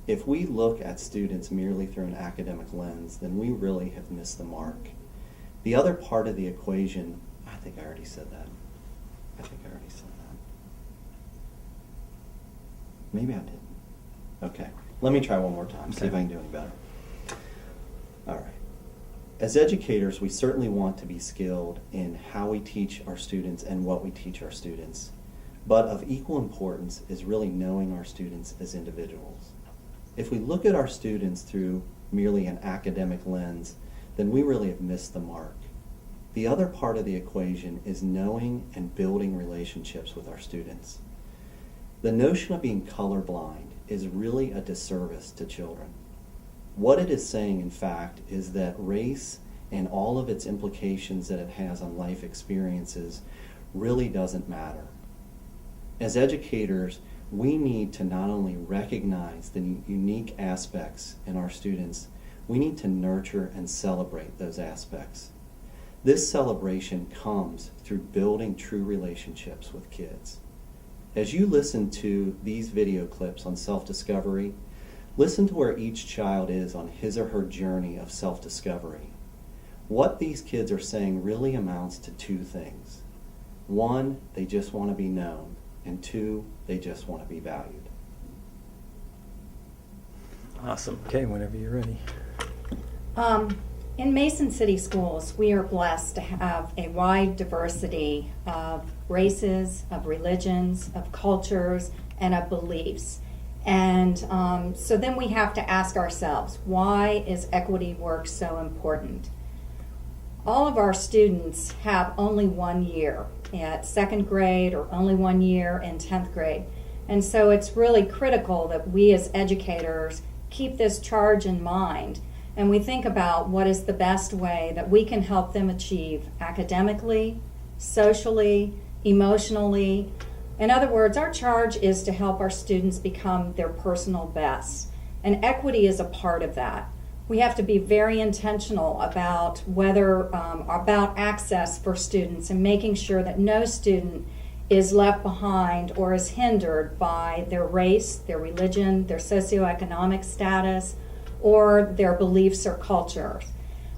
If we look at students merely through an academic lens, then we really have missed the mark. The other part of the equation, I think I already said that. Maybe I didn't. Okay, let me try one more time, see if I can do any better. All right. As educators, we certainly want to be skilled in how we teach our students and what we teach our students. But of equal importance is really knowing our students as individuals. If we look at our students through merely an academic lens, then we really have missed the mark. The other part of the equation is knowing and building relationships with our students. The notion of being colorblind is really a disservice to children. What it is saying, in fact, is that race and all of its implications that it has on life experiences really doesn't matter. As educators, we need to not only recognize the unique aspects in our students, we need to nurture and celebrate those aspects. This celebration comes through building true relationships with kids. As you listen to these video clips on self-discovery, listen to where each child is on his or her journey of self-discovery. What these kids are saying really amounts to two things. One, they just want to be known, and two, they just want to be valued. Awesome. Okay, whenever you're ready. In Mason City Schools, we are blessed to have a wide diversity of races, of religions, of cultures, and of beliefs. And so then we have to ask ourselves, why is equity work so important? All of our students have only 1 year at 2nd grade or only 1 year in 10th grade. And so it's really critical that we as educators keep this charge in mind and we think about what is the best way that we can help them achieve academically, socially, emotionally. In other words, our charge is to help our students become their personal best. And equity is a part of that. We have to be very intentional about about access for students and making sure that no student is left behind or is hindered by their race, their religion, their socioeconomic status, or their beliefs or cultures.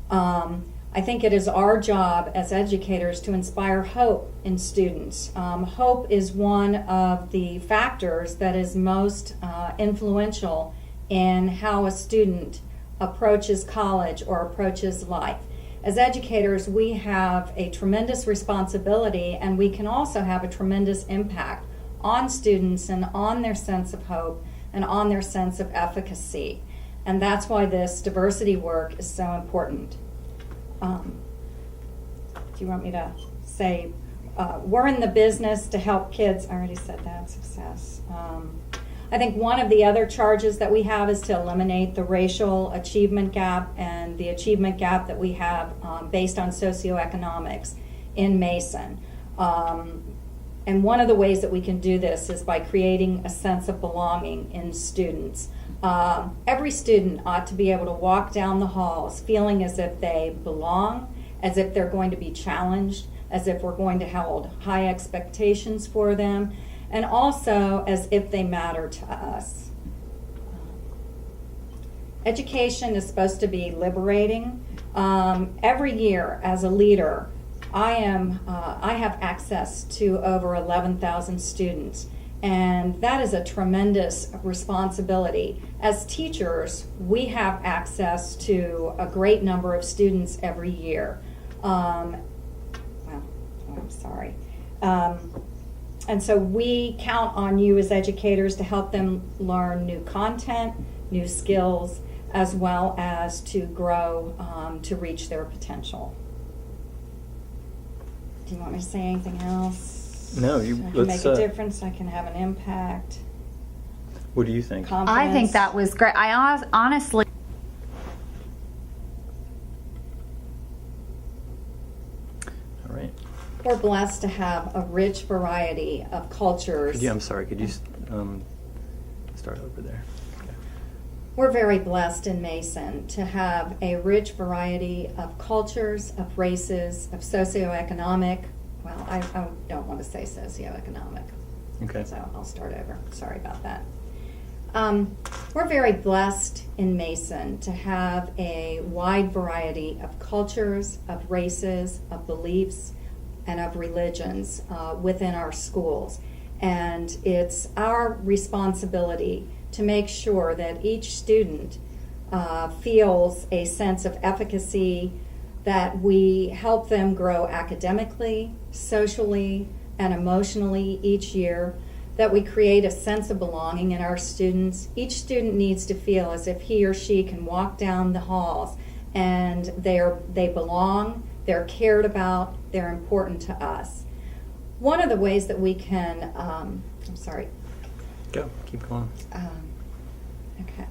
I think it is our job as educators to inspire hope in students. Hope is one of the factors that is most influential in how a student approaches college or approaches life. As educators, we have a tremendous responsibility, and we can also have a tremendous impact on students and on their sense of hope and on their sense of efficacy. And that's why this diversity work is so important. Do you want me to say, we're in the business to help kids? I already said that, success. I think one of the other charges that we have is to eliminate the racial achievement gap and the achievement gap that we have based on socioeconomics in Mason. And one of the ways that we can do this is by creating a sense of belonging in students. Every student ought to be able to walk down the halls feeling as if they belong, as if they're going to be challenged, as if we're going to hold high expectations for them, and also as if they matter to us. Education is supposed to be liberating. Every year as a leader, I have access to over 11,000 students. And that is a tremendous responsibility. As teachers, we have access to a great number of students every year. I'm sorry. And so we count on you as educators to help them learn new content, new skills, as well as to grow to reach their potential. Do you want me to say anything else? No, I can make a difference. I can have an impact. What do you think? Confidence. I think that was great. I honestly. All right. We're blessed to have a rich variety of cultures. I'm sorry. Could you start over there? Okay. We're very blessed in Mason to have a rich variety of cultures, of races, of socioeconomic. Well, I don't want to say socioeconomic. Okay. So I'll start over. Sorry about that. We're very blessed in Mason to have a wide variety of cultures, of races, of beliefs, and of religions within our schools. And it's our responsibility to make sure that each student feels a sense of efficacy, that we help them grow academically, socially, and emotionally each year, that we create a sense of belonging in our students. Each student needs to feel as if he or she can walk down the halls and they belong, they're cared about, they're important to us. One of the ways that we can, Go. Keep going. Okay.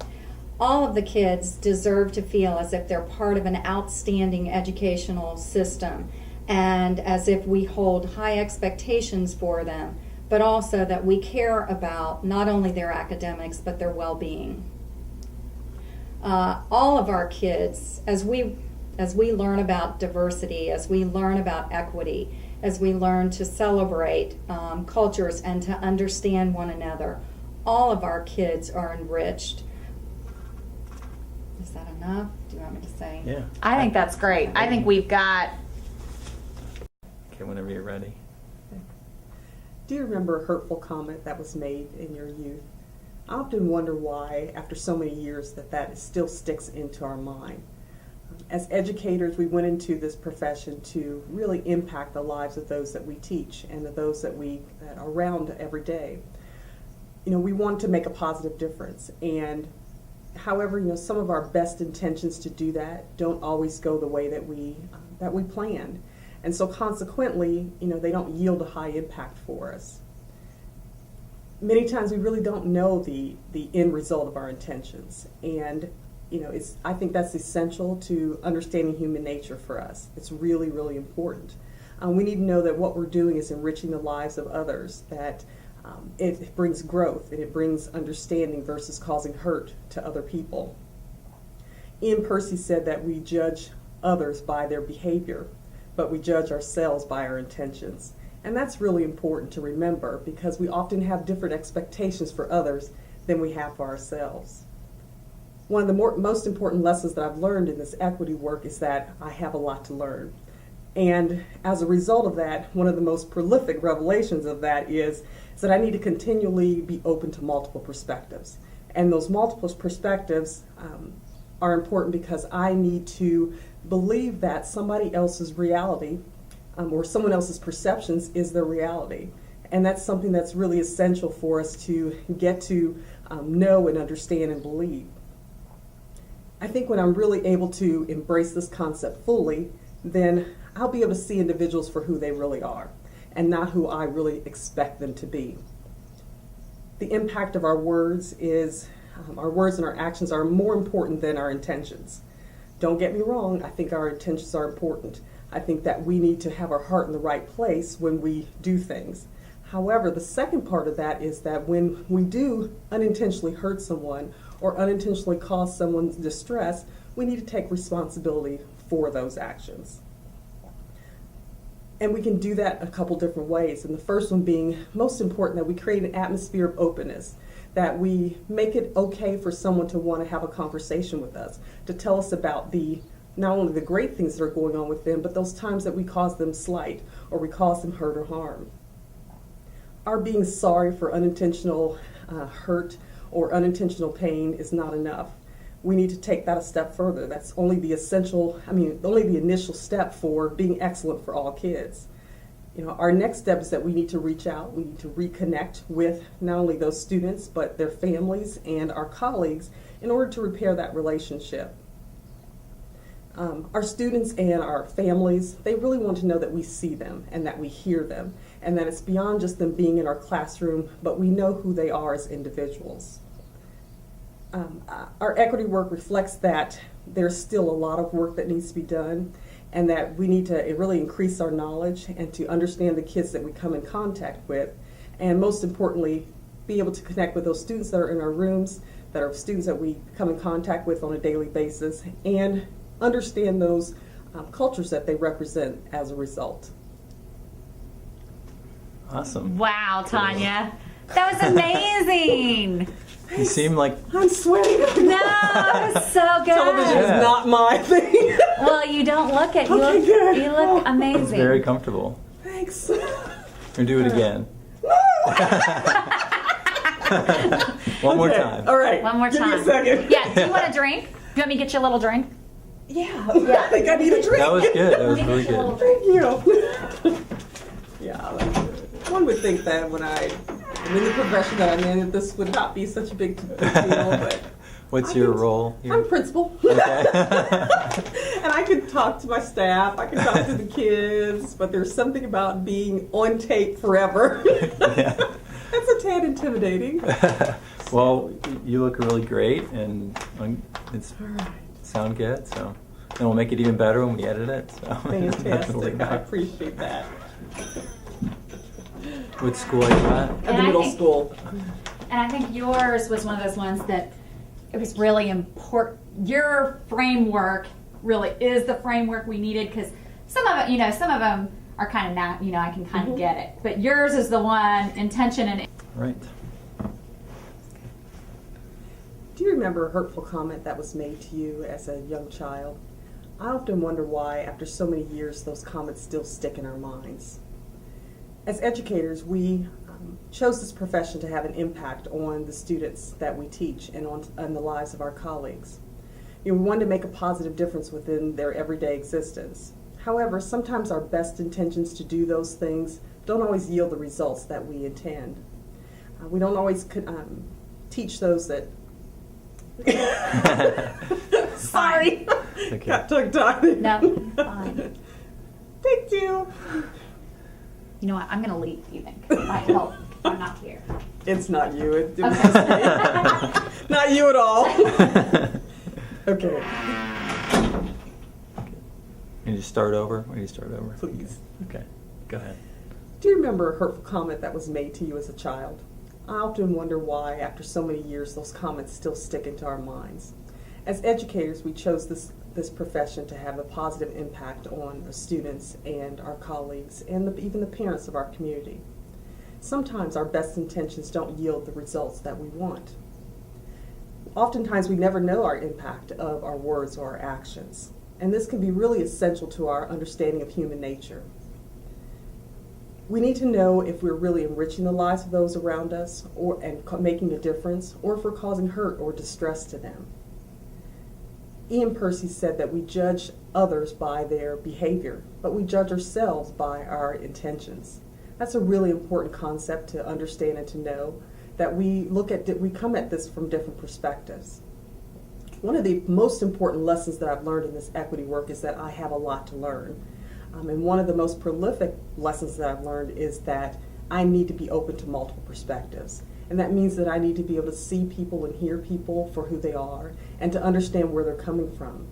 All of the kids deserve to feel as if they're part of an outstanding educational system and as if we hold high expectations for them, but also that we care about not only their academics but their well-being. All of our kids, as we learn about diversity, as we learn about equity, as we learn to celebrate cultures and to understand one another, all of our kids are enriched. Is that enough? Do you want me to say? Yeah. I think that's great. I think we've got. Okay, whenever you're ready. Do you remember a hurtful comment that was made in your youth? I often wonder why, after so many years, that still sticks into our mind. As educators, we went into this profession to really impact the lives of those that we teach and of those that are around every day. We want to make a positive difference, and however, some of our best intentions to do that don't always go the way that we planned. And so consequently, they don't yield a high impact for us. Many times we really don't know the end result of our intentions. And, I think that's essential to understanding human nature for us. It's really, really important. We need to know that what we're doing is enriching the lives of others, that it brings growth and it brings understanding versus causing hurt to other people. Ian Percy said that we judge others by their behavior, but we judge ourselves by our intentions. And that's really important to remember because we often have different expectations for others than we have for ourselves. One of the most important lessons that I've learned in this equity work is that I have a lot to learn. And as a result of that, one of the most prolific revelations of that is that I need to continually be open to multiple perspectives. And those multiple perspectives are important because I need to believe that somebody else's reality or someone else's perceptions is their reality. And that's something that's really essential for us to get to know and understand and believe. I think when I'm really able to embrace this concept fully, then I'll be able to see individuals for who they really are and not who I really expect them to be. The impact of our words and our actions are more important than our intentions. Don't get me wrong, I think our intentions are important. I think that we need to have our heart in the right place when we do things. However, the second part of that is that when we do unintentionally hurt someone or unintentionally cause someone distress, we need to take responsibility for those actions. And we can do that a couple different ways. And the first one being, most important, that we create an atmosphere of openness, that we make it okay for someone to want to have a conversation with us, to tell us about not only the great things that are going on with them, but those times that we cause them slight or we cause them hurt or harm. Our being sorry for unintentional hurt or unintentional pain is not enough. We need to take that a step further. That's only the initial step for being excellent for all kids. Our next step is that we need to reach out. We need to reconnect with not only those students, but their families and our colleagues in order to repair that relationship. Our students and our families, they really want to know that we see them and that we hear them and that it's beyond just them being in our classroom, but we know who they are as individuals. Our equity work reflects that there's still a lot of work that needs to be done and that we need to really increase our knowledge and to understand the kids that we come in contact with, and most importantly, be able to connect with those students that are in our rooms, that are students that we come in contact with on a daily basis, and understand those cultures that they represent as a result. Awesome. Wow, Tanya. That was amazing. You seem like I'm sweating. No, it's so good. Television Yeah. is not my thing. Well, you don't look it. You Okay, look, good. you look amazing. very comfortable. Thanks. Or do it again. One more Okay, time. All right. One more Give time. me a second. Yeah. Do you want a drink? You want me to get you a little drink? Yeah. I think I need a drink. That was good. That was Let me really get you a little good. Thank you. Yeah, that's good. One would think that when I'm in the profession that I'm in, that this would not be such a big deal, but What's I your can- role here? I'm principal. Okay. And I can talk to my staff, I can talk to the kids, but there's something about being on tape forever. Yeah. That's a tad intimidating. Well, you look really great, and it's All right. sound good. So, and we'll make it even better when we edit it. So Fantastic. I appreciate that. What school are you at? At And the I middle think- school. And I think yours was one of those ones that it was really important. Your framework really is the framework we needed because some of it, some of them are kind of not, I can kind of get it. But yours is the one, intention and Right. Do you remember a hurtful comment that was made to you as a young child? I often wonder why, after so many years, those comments still stick in our minds. As educators, we chose this profession to have an impact on the students that we teach and on the lives of our colleagues. We wanted to make a positive difference within their everyday existence. However, sometimes our best intentions to do those things don't always yield the results that we intend. We don't always teach those that sorry. Okay. Got tongue-tied. no, fine. Thank you. You know what? I'm going to leave. You think? Well, I'm not here. It's not you. It was just me. Not you at all. Okay, You just start over. Or you start over? please. Okay. Go ahead. Do you remember a hurtful comment that was made to you as a child? I often wonder why, after so many years, those comments still stick into our minds. As educators, we chose this profession to have a positive impact on the students and our colleagues and even the parents of our community. Sometimes our best intentions don't yield the results that we want. Oftentimes we never know our impact of our words or our actions, and this can be really essential to our understanding of human nature. We need to know if we're really enriching the lives of those around us and making a difference, or if we're causing hurt or distress to them. Ian Percy said that we judge others by their behavior, but we judge ourselves by our intentions. That's a really important concept to understand and to know, that we come at this from different perspectives. One of the most important lessons that I've learned in this equity work is that I have a lot to learn. And one of the most prolific lessons that I've learned is that I need to be open to multiple perspectives. And that means that I need to be able to see people and hear people for who they are and to understand where they're coming from.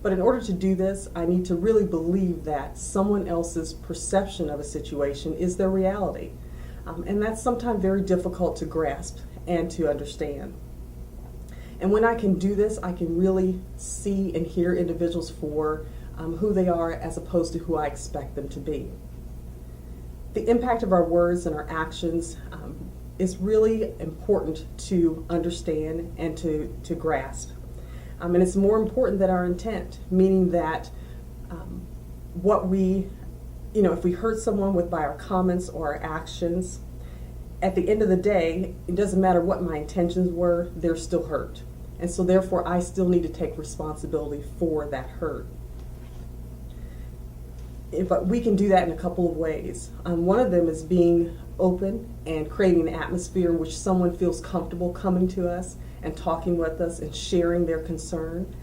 But in order to do this, I need to really believe that someone else's perception of a situation is their reality. And that's sometimes very difficult to grasp and to understand. And when I can do this, I can really see and hear individuals for who they are as opposed to who I expect them to be. The impact of our words and our actions is really important to understand and to grasp. And it's more important than our intent, meaning that if we hurt someone by our comments or our actions, at the end of the day, it doesn't matter what my intentions were, they're still hurt. And so therefore, I still need to take responsibility for that hurt. We can do that in a couple of ways. One of them is being open and creating an atmosphere in which someone feels comfortable coming to us and talking with us and sharing their concern.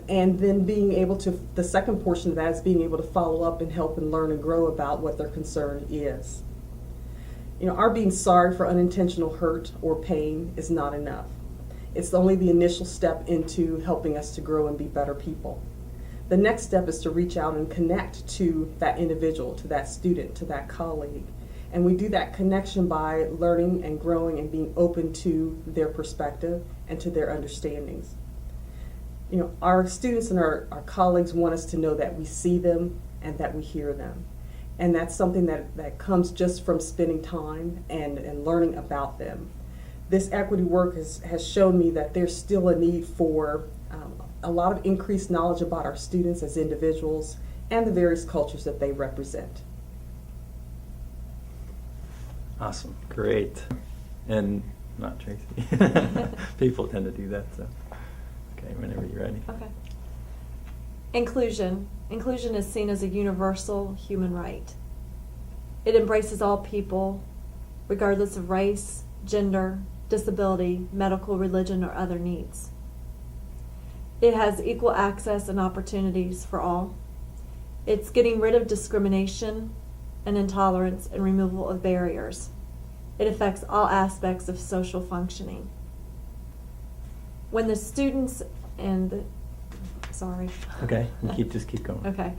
And then the second portion of that is being able to follow up and help and learn and grow about what their concern is. Our being sorry for unintentional hurt or pain is not enough. It's only the initial step into helping us to grow and be better people. The next step is to reach out and connect to that individual, to that student, to that colleague. And we do that connection by learning and growing and being open to their perspective and to their understandings. Our students and our colleagues want us to know that we see them and that we hear them. And that's something that comes just from spending time and learning about them. this equity work has shown me that there's still a need for a lot of increased knowledge about our students as individuals and the various cultures that they represent. Awesome, great. And not Tracy. People tend to do that, so. Okay, whenever you're ready. Okay. Inclusion. Inclusion is seen as a universal human right. It embraces all people, regardless of race, gender, disability, medical, religion, or other needs. It has equal access and opportunities for all. It's getting rid of discrimination and intolerance and removal of barriers. It affects all aspects of social functioning. When the students and the, sorry. Okay, just keep going. Okay.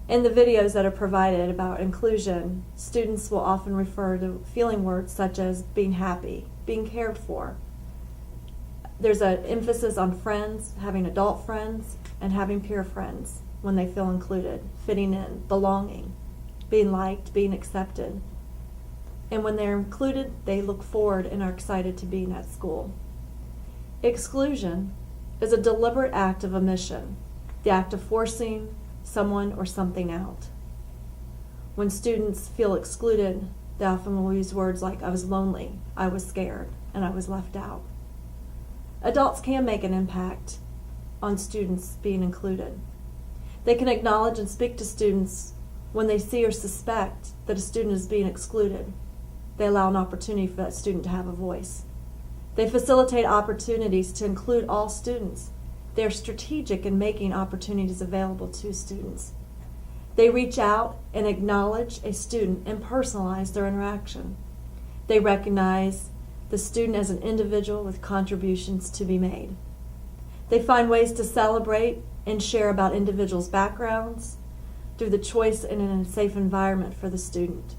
In the videos that are provided about inclusion, students will often refer to feeling words such as being happy, being cared for. There's an emphasis on friends, having adult friends, and having peer friends when they feel included, fitting in, belonging, being liked, being accepted. And when they're included, they look forward and are excited to being at school. Exclusion is a deliberate act of omission, the act of forcing someone or something out. When students feel excluded, they often will use words like, I was lonely, I was scared, and I was left out. Adults can make an impact on students being included. They can acknowledge and speak to students when they see or suspect that a student is being excluded. They allow an opportunity for that student to have a voice. They facilitate opportunities to include all students. They are strategic in making opportunities available to students. They reach out and acknowledge a student and personalize their interaction. They recognize the student as an individual with contributions to be made. They find ways to celebrate and share about individuals' backgrounds through the choice and in a safe environment for the student.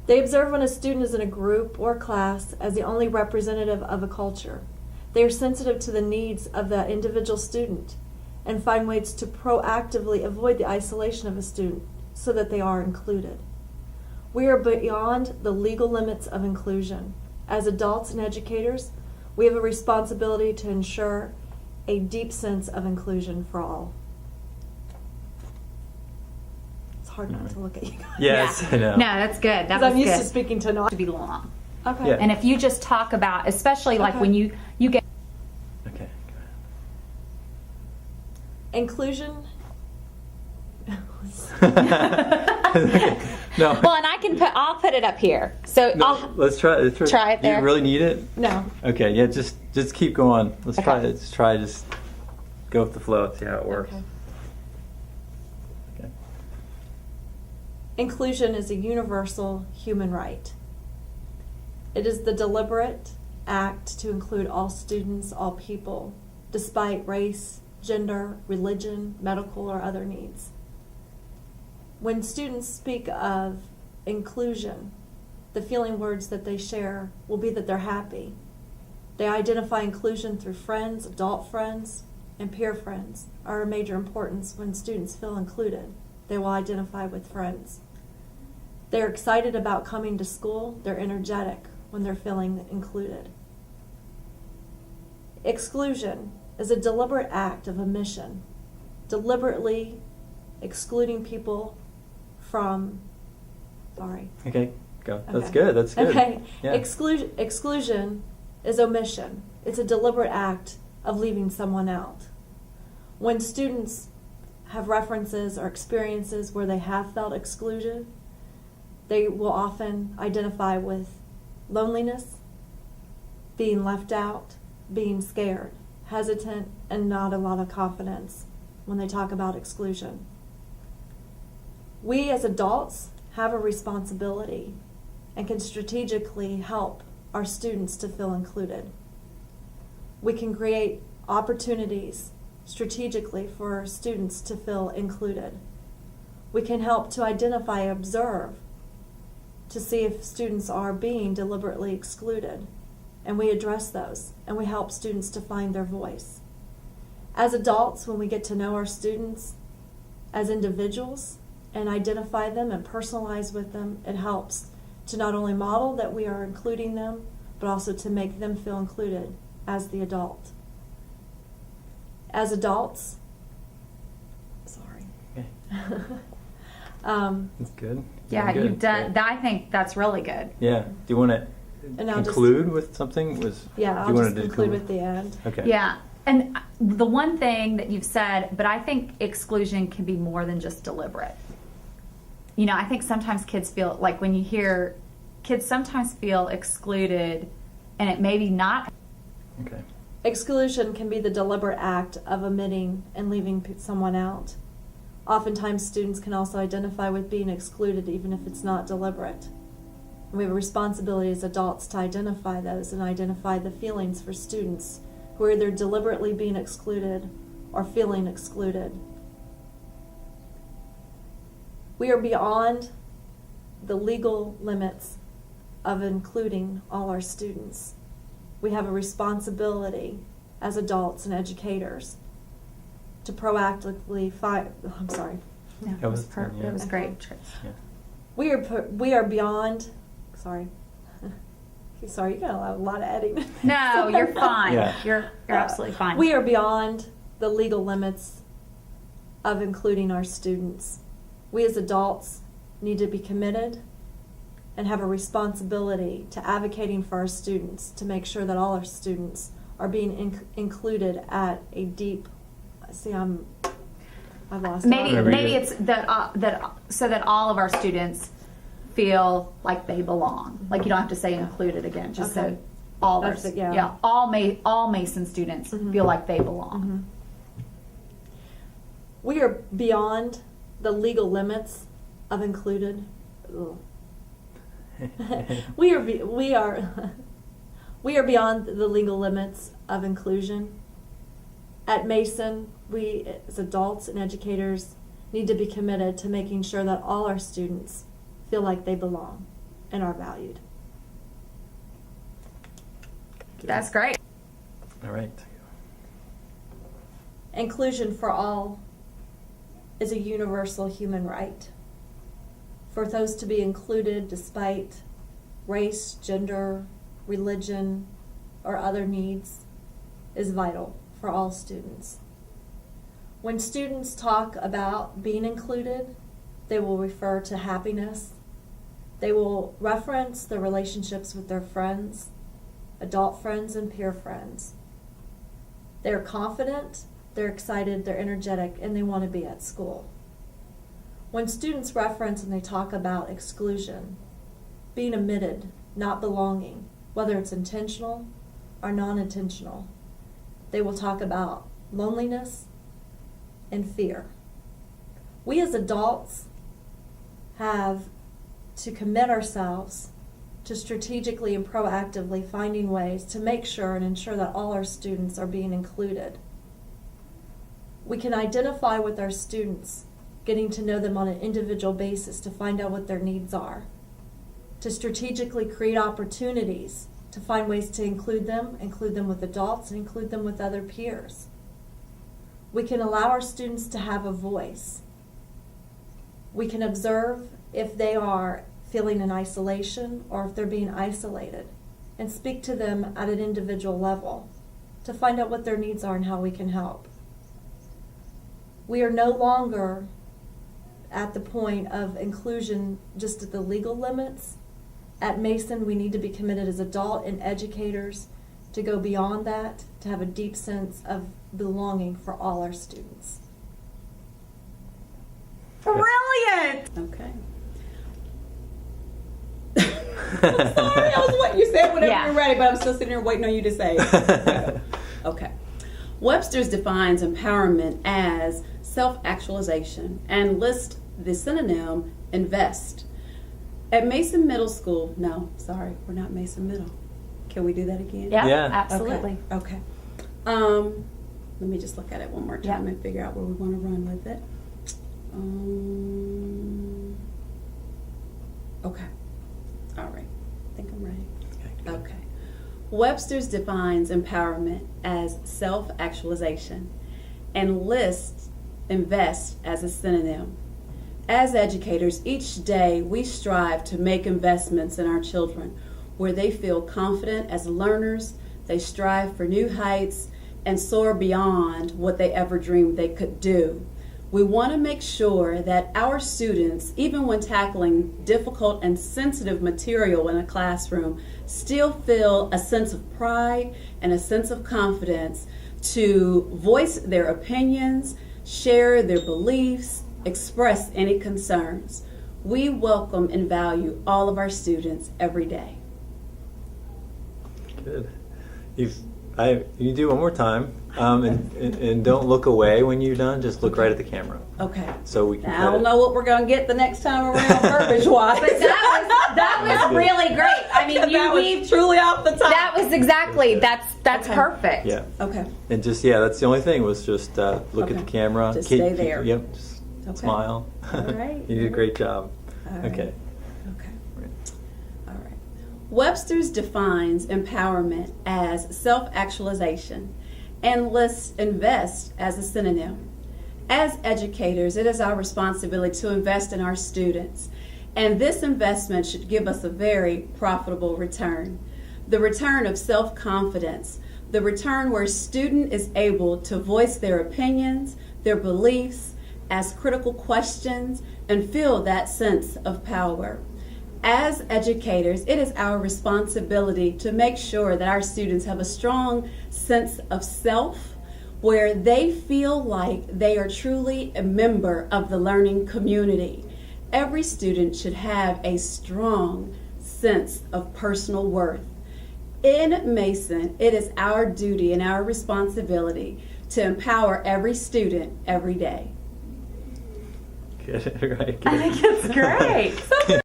They observe when a student is in a group or class as the only representative of a culture. They are sensitive to the needs of that individual student and find ways to proactively avoid the isolation of a student so that they are included. We are beyond the legal limits of inclusion. As adults and educators, we have a responsibility to ensure a deep sense of inclusion for all. It's hard not to look at you guys. Yes, I know. No, that's good. That Because was I'm used good. to speaking to not. To be long. Okay. Yeah. And if you just talk about, especially like Okay. when you get Okay, Inclusion. go ahead. No. well, and I'll put it up here. So No, I'll let's try it. Try it Do there. you really need it? No. Okay, yeah, just keep going. Let's Okay. try it. Let's try just go with the flow, see how it works. Okay. Okay. Inclusion is a universal human right. It is the deliberate act to include all students, all people, despite race, gender, religion, medical, or other needs. When students speak of inclusion, the feeling words that they share will be that they're happy. They identify inclusion through friends, adult friends, and peer friends are a major importance when students feel included. They will identify with friends. They're excited about coming to school. They're energetic when they're feeling included. Exclusion is a deliberate act of omission, deliberately excluding people from, sorry. Okay, go. That's Okay. good. That's good. Okay. Yeah. Exclusion is omission. It's a deliberate act of leaving someone out. When students have references or experiences where they have felt exclusion, they will often identify with loneliness, being left out, being scared, hesitant, and not a lot of confidence when they talk about exclusion. We as adults have a responsibility and can strategically help our students to feel included. We can create opportunities strategically for our students to feel included. We can help to identify, observe, to see if students are being deliberately excluded. And we address those, and we help students to find their voice. As adults, when we get to know our students as individuals and identify them and personalize with them, it helps to not only model that we are including them, but also to make them feel included as the adult. As adults, sorry. Okay. um, That's good. Yeah, Very good. you've done. Great. I think that's really good. Yeah. Do you want to And I'll just- conclude with something? yeah, do I'll you just want to conclude with the end. Okay. Yeah. And the one thing that you've said, but I think exclusion can be more than just deliberate. You know, I think sometimes kids feel like when you hear kids sometimes feel excluded and it may be not. Okay. Exclusion can be the deliberate act of omitting and leaving someone out. Oftentimes, students can also identify with being excluded even if it's not deliberate. And we have a responsibility as adults to identify those and identify the feelings for students who are either deliberately being excluded or feeling excluded. We are beyond the legal limits of including all our students. We have a responsibility as adults and educators to proactively I'm sorry. No, That was- yeah. It was great. Yeah. We are beyond. Sorry. Sorry, you got a lot of editing. No, you're fine. Yeah. You're absolutely fine. We are beyond the legal limits of including our students. We as adults need to be committed and have a responsibility to advocating for our students to make sure that all our students are being included at a deep. See, I've lost. maybe Whatever maybe you- it's that so that all of our students feel like they belong. Like you don't have to say included again. Just Okay. so all That's our it, yeah. all Mason students Mhm. feel like they belong. Mhm. We are beyond the legal limits of included. Ugh. we are we are beyond the legal limits of inclusion. At Mason, we as adults and educators need to be committed to making sure that all our students feel like they belong and are valued. That's great. All right. Inclusion for all is a universal human right. For those to be included despite race, gender, religion, or other needs is vital for all students. When students talk about being included, they will refer to happiness. They will reference their relationships with their friends, adult friends and peer friends. They're confident, they're excited, they're energetic, and they want to be at school. When students reference and they talk about exclusion, being omitted, not belonging, whether it's intentional or non-intentional, they will talk about loneliness and fear. We as adults have to commit ourselves to strategically and proactively finding ways to make sure and ensure that all our students are being included. We can identify with our students, getting to know them on an individual basis to find out what their needs are, to strategically create opportunities to find ways to include them with adults, and include them with other peers. We can allow our students to have a voice. We can observe if they are feeling in isolation or if they're being isolated, and speak to them at an individual level to find out what their needs are and how we can help. We are no longer at the point of inclusion just at the legal limits. At Mason, we need to be committed as adult and educators to go beyond that, to have a deep sense of belonging for all our students. Brilliant. Okay. Sorry, I was waiting. You said whenever Yeah. you're ready, but I'm still sitting here waiting on you to say it. Okay. Webster's defines empowerment as self-actualization and lists the synonym invest. At Mason Middle School, no, sorry, we're not Mason Middle. Can we do that again? Yeah, Yeah. absolutely. Okay. Let me just look at it one more time and figure out where we want to run with it. Okay. All right. I think I'm ready. Okay. Webster's defines empowerment as self-actualization and lists invest as a synonym. As educators, each day we strive to make investments in our children. where they feel confident as learners, they strive for new heights, and soar beyond what they ever dreamed they could do. We want to make sure that our students, even when tackling difficult and sensitive material in a classroom, still feel a sense of pride and a sense of confidence to voice their opinions, share their beliefs, express any concerns. We welcome and value all of our students every day. Good. You do one more time, and don't look away when you're done. Just look right at the camera. Okay. So we can. Now, I don't know what we're going to get the next time around verbiage-wise. But that was really great. I mean, that was truly off the top. that was exactly that's Okay. perfect. Yeah. Okay. And just that's the only thing was just look Okay. at the camera. Just stay there. Yep. Just Okay. smile. All right. You did a great job. All right. Okay. Okay. All right. Webster's defines empowerment as self-actualization and lists invest as a synonym. As educators, it is our responsibility to invest in our students, and this investment should give us a very profitable return. The return of self-confidence, the return where a student is able to voice their opinions, their beliefs, ask critical questions, and feel that sense of power. As educators, it is our responsibility to make sure that our students have a strong sense of self, where they feel like they are truly a member of the learning community. Every student should have a strong sense of personal worth. In Mason, it is our duty and our responsibility to empower every student every day. Good. Right. Good. I think it's great. Something